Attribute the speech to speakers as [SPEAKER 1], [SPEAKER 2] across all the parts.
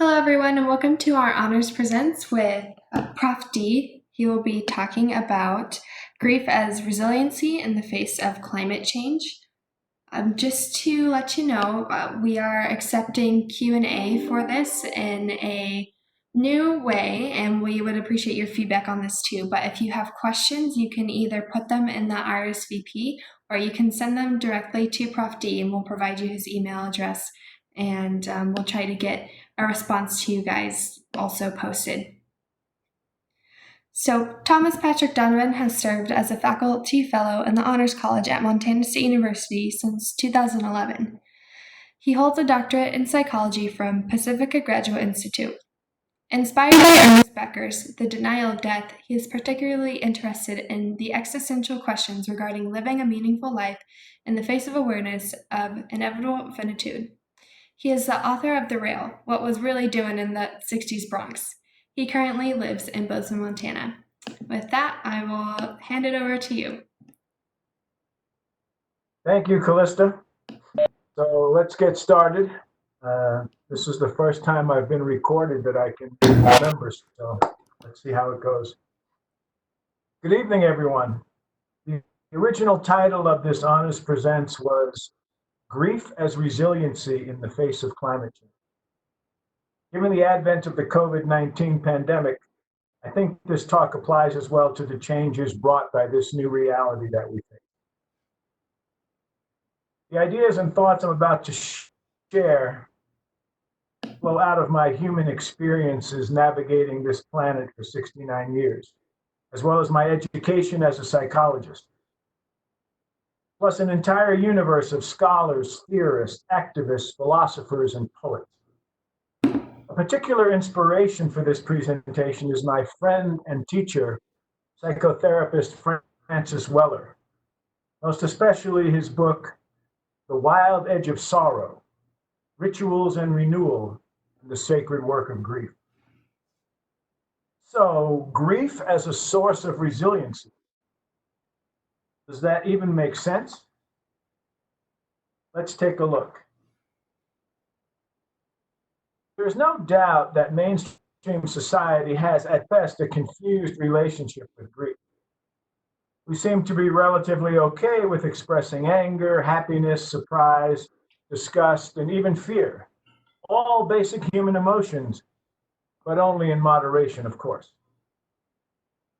[SPEAKER 1] Hello, everyone, and welcome to our Honors Presents with Prof. D. He will be talking about grief as resiliency in the face of climate change. Just to let you know, we are accepting Q&A for this in a new way, and we would appreciate your feedback on this too. But if you have questions, you can either put them in the RSVP or you can send them directly to Prof. D, and we'll provide you his email address, and we'll try to get a response to you guys also posted. So Thomas Patrick Donovan has served as a faculty fellow in the Honors College at Montana State University since 2011. He holds a doctorate in psychology from Pacifica Graduate Institute. Inspired by Ernest Becker's The Denial of Death, he is particularly interested in the existential questions regarding living a meaningful life in the face of awareness of inevitable finitude. He is the author of The Rail, What Was Really Doin in the 60s Bronx. He currently lives in Bozeman, Montana. With that, I will hand it over to you.
[SPEAKER 2] Thank you, Callista. So let's get started. This is the first time I've been recorded that I can remember, so let's see how it goes. Good evening, everyone. The original title of this Honors Presents was Grief as Resiliency in the Face of Climate Change. Given the advent of the COVID-19 pandemic, I think this talk applies as well to the changes brought by this new reality that we face. The ideas and thoughts I'm about to share flow out of my human experiences navigating this planet for 69 years, as well as my education as a psychologist, plus an entire universe of scholars, theorists, activists, philosophers, and poets. A particular inspiration for this presentation is my friend and teacher, psychotherapist Francis Weller, most especially his book, The Wild Edge of Sorrow, Rituals and Renewal in the Sacred Work of Grief. So, grief as a source of resiliency. Does that even make sense? Let's take a look. There's no doubt that mainstream society has, at best, a confused relationship with grief. We seem to be relatively okay with expressing anger, happiness, surprise, disgust, and even fear. All basic human emotions, but only in moderation, of course.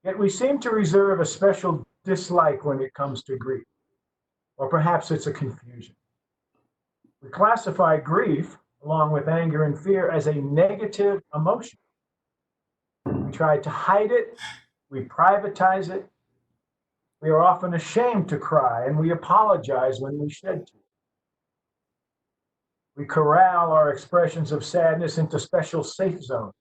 [SPEAKER 2] Yet we seem to reserve a special dislike when it comes to grief, or perhaps it's a confusion. We classify grief, along with anger and fear, as a negative emotion. We try to hide it, we privatize it. We are often ashamed to cry, and we apologize when we shed tears. We corral our expressions of sadness into special safe zones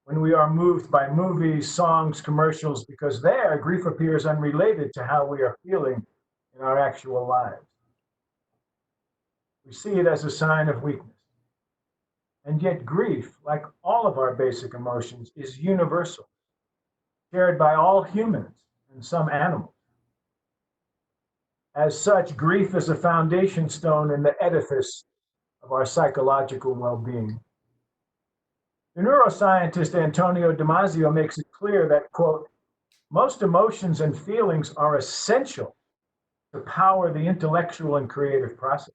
[SPEAKER 2] when we are moved by movies, songs, commercials, because there, grief appears unrelated to how we are feeling in our actual lives. We see it as a sign of weakness. And yet grief, like all of our basic emotions, is universal, shared by all humans and some animals. As such, grief is a foundation stone in the edifice of our psychological well-being. The neuroscientist Antonio Damasio makes it clear that, quote, most emotions and feelings are essential to power the intellectual and creative process.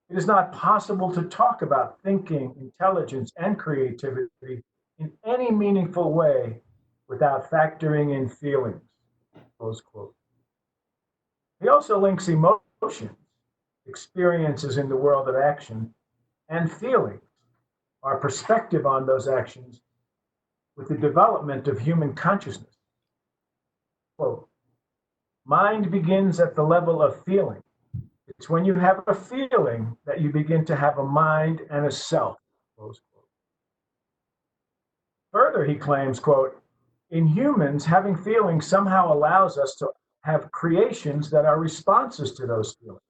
[SPEAKER 2] It is not possible to talk about thinking, intelligence, and creativity in any meaningful way without factoring in feelings, close quote. He also links emotions, experiences in the world of action, and feelings, our perspective on those actions, with the development of human consciousness. Quote, mind begins at the level of feeling. It's when you have a feeling that you begin to have a mind and a self, close quote. Further, he claims, quote, in humans, having feelings somehow allows us to have creations that are responses to those feelings,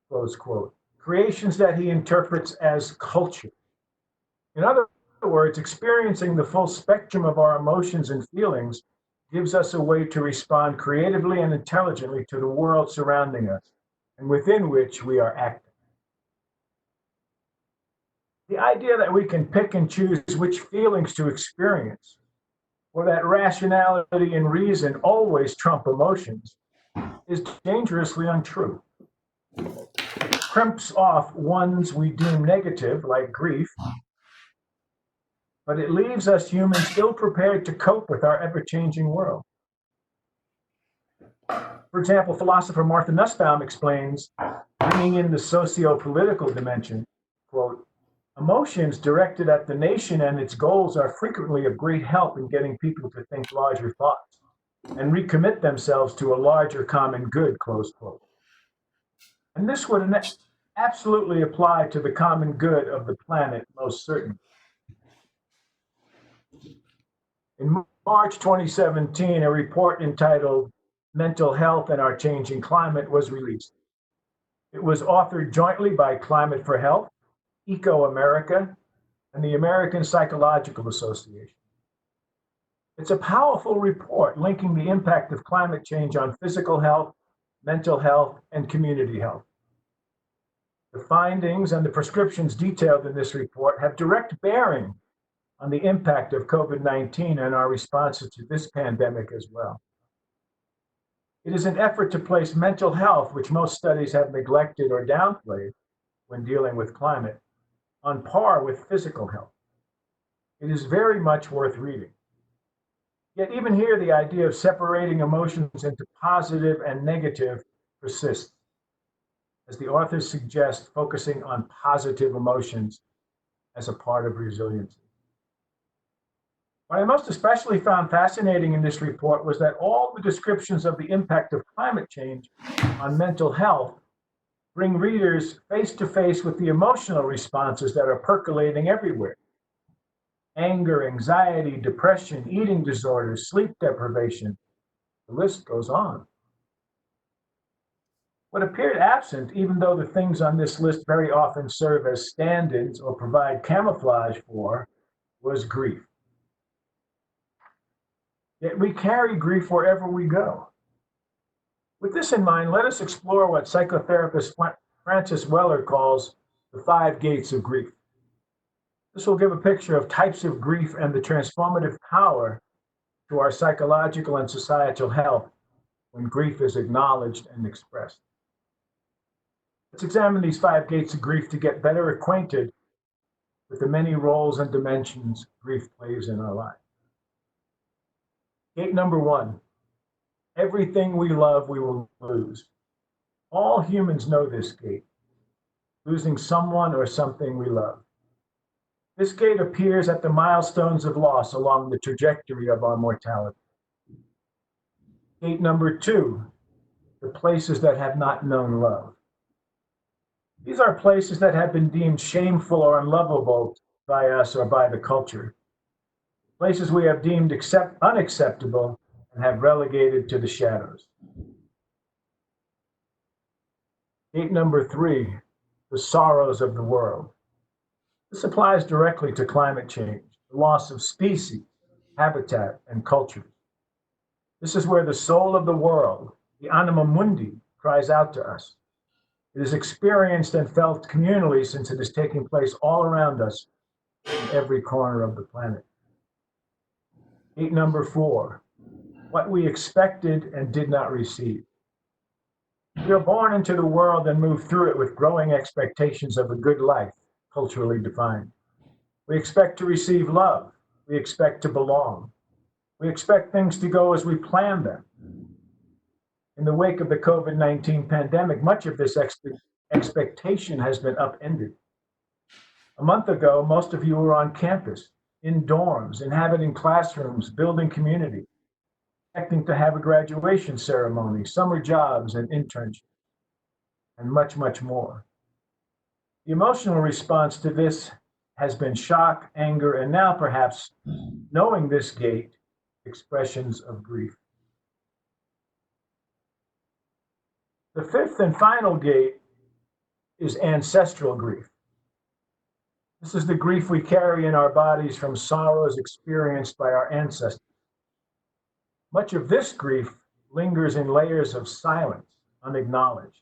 [SPEAKER 2] close quote. Creations that he interprets as culture. In other words, experiencing the full spectrum of our emotions and feelings gives us a way to respond creatively and intelligently to the world surrounding us and within which we are acting. The idea that we can pick and choose which feelings to experience, or that rationality and reason always trump emotions, is dangerously untrue. It crimps off ones we deem negative, like grief, but it leaves us humans ill prepared to cope with our ever changing world. For example, philosopher Martha Nussbaum explains, bringing in the socio political dimension, quote, emotions directed at the nation and its goals are frequently of great help in getting people to think larger thoughts and recommit themselves to a larger common good, close quote. And this would absolutely apply to the common good of the planet, most certainly. In March 2017, a report entitled Mental Health and Our Changing Climate was released. It was authored jointly by Climate for Health, Eco America, and the American Psychological Association. It's a powerful report linking the impact of climate change on physical health, mental health, and community health. The findings and the prescriptions detailed in this report have direct bearing on the impact of COVID-19 and our responses to this pandemic as well. It is an effort to place mental health, which most studies have neglected or downplayed when dealing with climate, on par with physical health. It is very much worth reading. Yet even here, the idea of separating emotions into positive and negative persists, as the authors suggest, focusing on positive emotions as a part of resiliency. What I most especially found fascinating in this report was that all the descriptions of the impact of climate change on mental health bring readers face to face with the emotional responses that are percolating everywhere. Anger, anxiety, depression, eating disorders, sleep deprivation, the list goes on. What appeared absent, even though the things on this list very often serve as stand-ins or provide camouflage for, was grief. Yet we carry grief wherever we go. With this in mind, let us explore what psychotherapist Francis Weller calls the 5 gates of grief. This will give a picture of types of grief and the transformative power to our psychological and societal health when grief is acknowledged and expressed. Let's examine these 5 gates of grief to get better acquainted with the many roles and dimensions grief plays in our life. Gate number 1, everything we love we will lose. All humans know this gate, losing someone or something we love. This gate appears at the milestones of loss along the trajectory of our mortality. Gate number 2, the places that have not known love. These are places that have been deemed shameful or unlovable by us or by the culture. Places we have deemed unacceptable and have relegated to the shadows. Gate number 3, the sorrows of the world. This applies directly to climate change, the loss of species, habitat, and cultures. This is where the soul of the world, the anima mundi, cries out to us. It is experienced and felt communally since it is taking place all around us in every corner of the planet. Gate number 4, what we expected and did not receive. We are born into the world and move through it with growing expectations of a good life, culturally defined. We expect to receive love. We expect to belong. We expect things to go as we plan them. In the wake of the COVID-19 pandemic, much of this expectation has been upended. A month ago, most of you were on campus, in dorms, inhabiting classrooms, building community, expecting to have a graduation ceremony, summer jobs and internships, and much, much more. The emotional response to this has been shock, anger, and now perhaps, knowing this gate, expressions of grief. The 5th and final gate is ancestral grief. This is the grief we carry in our bodies from sorrows experienced by our ancestors. Much of this grief lingers in layers of silence, unacknowledged.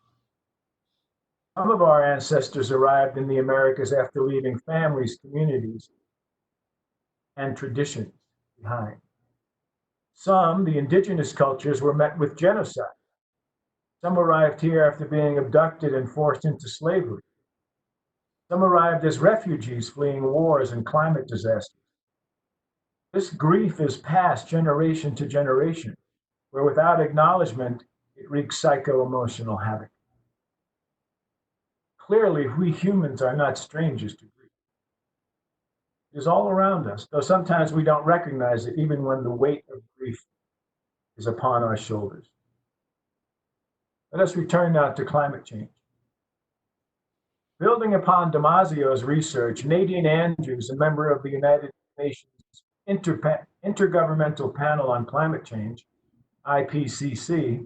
[SPEAKER 2] Some of our ancestors arrived in the Americas after leaving families, communities, and traditions behind. Some, the indigenous cultures, were met with genocide. Some arrived here after being abducted and forced into slavery. Some arrived as refugees fleeing wars and climate disasters. This grief is passed generation to generation, where without acknowledgement, it wreaks psycho-emotional havoc. Clearly, we humans are not strangers to grief. It is all around us, though sometimes we don't recognize it even when the weight of grief is upon our shoulders. Let us return now to climate change. Building upon Damasio's research, Nadine Andrews, a member of the United Nations Intergovernmental Panel on Climate Change, IPCC,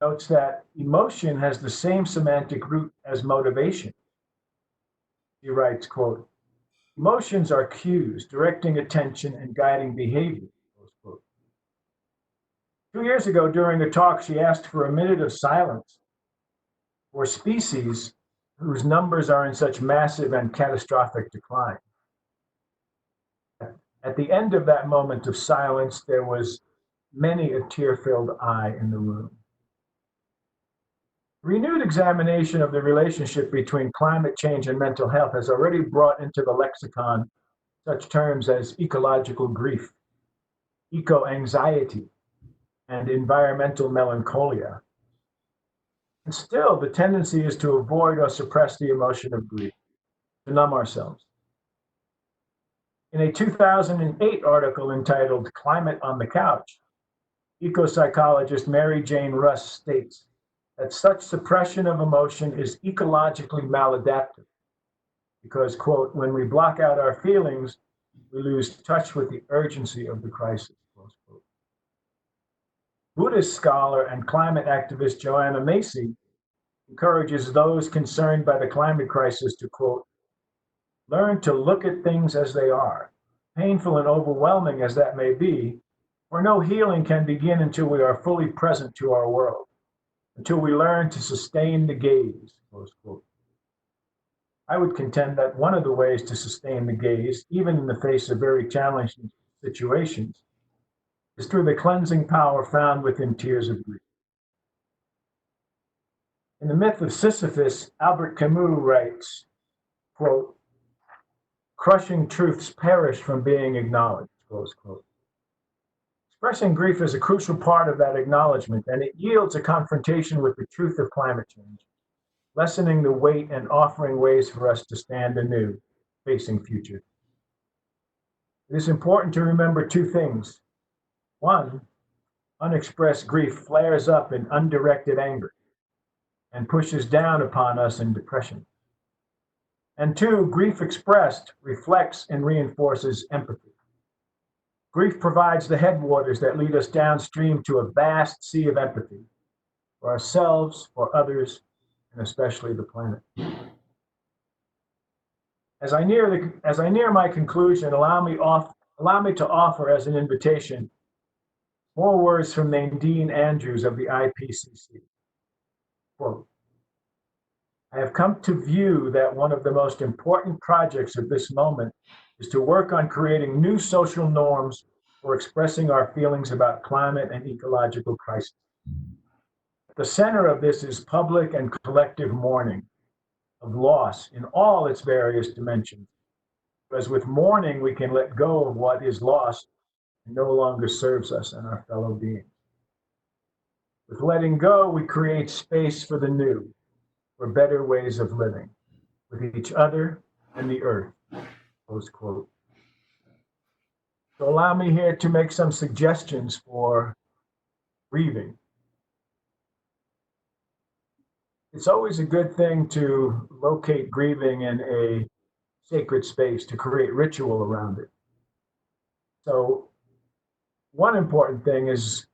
[SPEAKER 2] notes that emotion has the same semantic root as motivation. He writes, quote, emotions are cues directing attention and guiding behavior, close quote. 2 years ago, during a talk, she asked for a minute of silence for species whose numbers are in such massive and catastrophic decline. At the end of that moment of silence, there was many a tear-filled eye in the room. Renewed examination of the relationship between climate change and mental health has already brought into the lexicon such terms as ecological grief, eco-anxiety, and environmental melancholia. And still, the tendency is to avoid or suppress the emotion of grief, to numb ourselves. In a 2008 article entitled Climate on the Couch, eco-psychologist Mary Jane Russ states that such suppression of emotion is ecologically maladaptive because, quote, when we block out our feelings, we lose touch with the urgency of the crisis, close quote. Buddhist scholar and climate activist Joanna Macy encourages those concerned by the climate crisis to, quote, learn to look at things as they are, painful and overwhelming as that may be, for no healing can begin until we are fully present to our world, until we learn to sustain the gaze, close quote. I would contend that one of the ways to sustain the gaze, even in the face of very challenging situations, is through the cleansing power found within tears of grief. In the myth of Sisyphus, Albert Camus writes, quote, crushing truths perish from being acknowledged, close quote. Expressing grief is a crucial part of that acknowledgement, and it yields a confrontation with the truth of climate change, lessening the weight and offering ways for us to stand anew, facing future. It is important to remember two things. One, unexpressed grief flares up in undirected anger and pushes down upon us in depression. And two, grief expressed reflects and reinforces empathy. Grief provides the headwaters that lead us downstream to a vast sea of empathy for ourselves, for others, and especially the planet. As I near my conclusion, allow me to offer as an invitation more words from Nadine Andrews of the IPCC. Quote, I have come to view that one of the most important projects of this moment is to work on creating new social norms for expressing our feelings about climate and ecological crisis. At the center of this is public and collective mourning of loss in all its various dimensions. Because with mourning, we can let go of what is lost and no longer serves us and our fellow beings. With letting go, we create space for the new, for better ways of living, with each other and the earth, close quote. So allow me here to make some suggestions for grieving. It's always a good thing to locate grieving in a sacred space, to create ritual around it. So one important thing is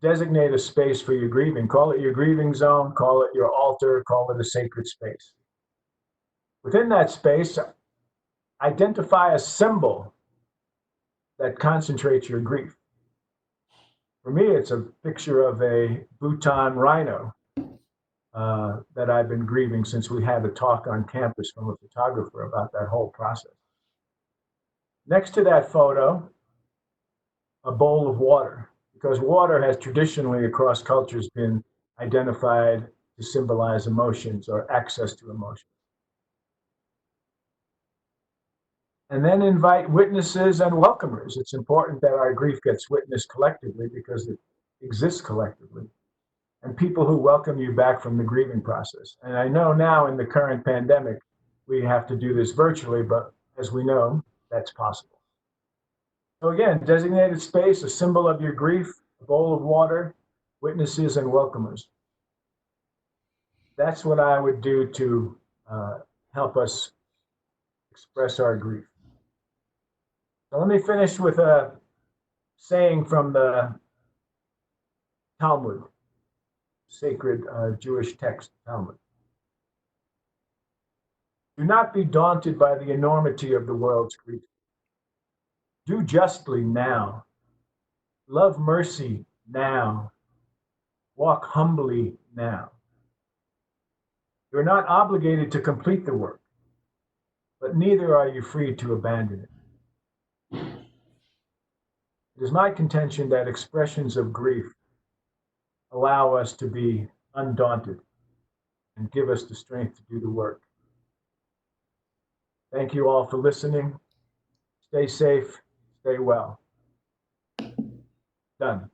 [SPEAKER 2] designate a space for your grieving. Call it your grieving zone, call it your altar, call it a sacred space. Within that space, identify a symbol that concentrates your grief. For me, it's a picture of a Bhutan rhino. that I've been grieving since we had a talk on campus from a photographer about that whole process. Next to that photo, a bowl of water, because water has traditionally across cultures been identified to symbolize emotions or access to emotions. And then invite witnesses and welcomers. It's important that our grief gets witnessed collectively because it exists collectively. And people who welcome you back from the grieving process. And I know now in the current pandemic, we have to do this virtually, but as we know, that's possible. So again, designated space, a symbol of your grief, a bowl of water, witnesses and welcomers. That's what I would do to help us express our grief. So let me finish with a saying from the Talmud, sacred Jewish text, Talmud. Do not be daunted by the enormity of the world's grief. Do justly now. Love mercy now. Walk humbly now. You're not obligated to complete the work, but neither are you free to abandon it. It is my contention that expressions of grief allow us to be undaunted and give us the strength to do the work. Thank you all for listening. Stay safe, stay well. Done.